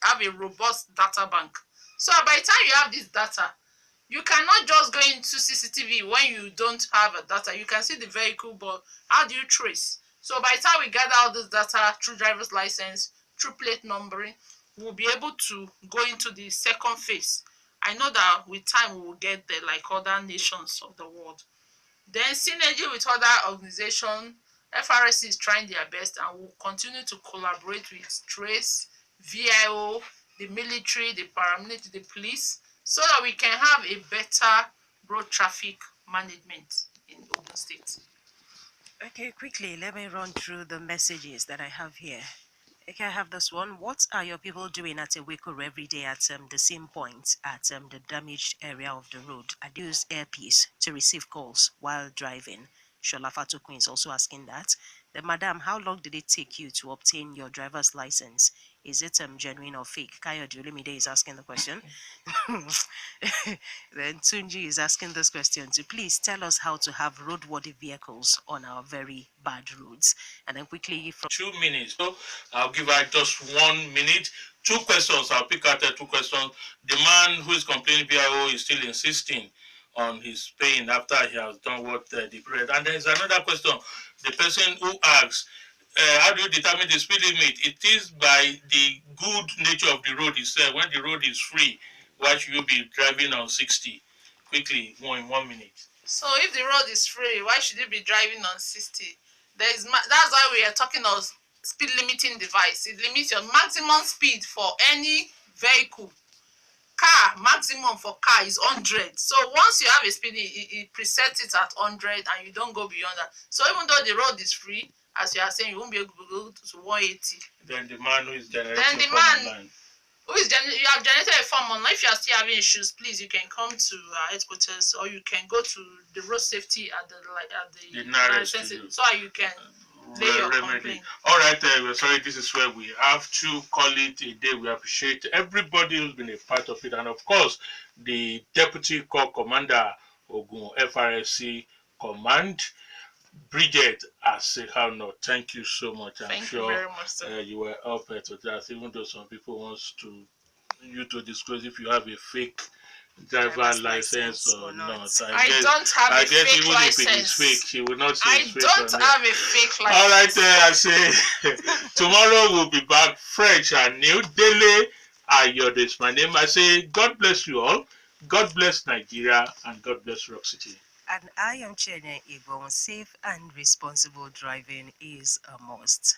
have a robust data bank. So by the time you have this data, You cannot just go into CCTV when you don't have a data. You can see the vehicle, but how do you trace? So by the time we gather all this data through driver's license, through plate numbering, we'll be able to go into the second phase. I know that with time we will get there like other nations of the world. Then synergy with other organizations, FRC is trying their best and will continue to collaborate with Trace, VIO, the military, the paramilitary, the police, so that we can have a better road traffic management in Ogun State. Okay, quickly, let me run through the messages that I have here. Okay, I have this one. What are your people doing at Egwuonwu every day at the same point at the damaged area of the road? I use earpiece to receive calls while driving. Shola Fatokun is also asking that. Then, Madam, how long did it take you to obtain your driver's license? Is it genuine or fake? Kayode Olemide is asking the question. Then Tunji is asking this question to please tell us how to have roadworthy vehicles on our very bad roads. And then quickly from 2 minutes. So I'll give her just 1 minute. 2 questions. I'll pick out the 2 questions. The man who is complaining VIO is still insisting on his paying after he has done what the bread. And there's another question. The person who asks, how do you determine the speed limit? It is by the good nature of the road itself. When the road is free, why should you be driving on 60? Quickly, in 1 minute. So if the road is free, why should you be driving on 60? That's why we are talking of speed limiting device. It limits your maximum speed for any vehicle. Car, maximum for car is 100. So once you have a speed, it presets it at 100 and you don't go beyond that. So even though the road is free, as you are saying, you won't be able to go to 180. Then the man who is generating online. You have generated a form online. If you are still having issues, please you can come to headquarters or you can go to the road safety at the nearest so you can lay your complaint. All right, we're sorry. This is where we have to call it a day. We appreciate everybody who's been a part of it, and of course, the Deputy Corps Commander Ogun FRSC Command. Bridget Asekhauno, thank you so much. Thank you very much, sir. You were up to that, even though some people want you to disclose if you have a fake driver license or not. I don't have a fake even license. If it is fake, she will not say I it's fake. don't have a fake license. All right, I say tomorrow we'll be back fresh and new. Dele, Ayodo is my name. I say God bless you all. God bless Nigeria and God bless Rock City. And I am Chienye. Safe and responsible driving is a must.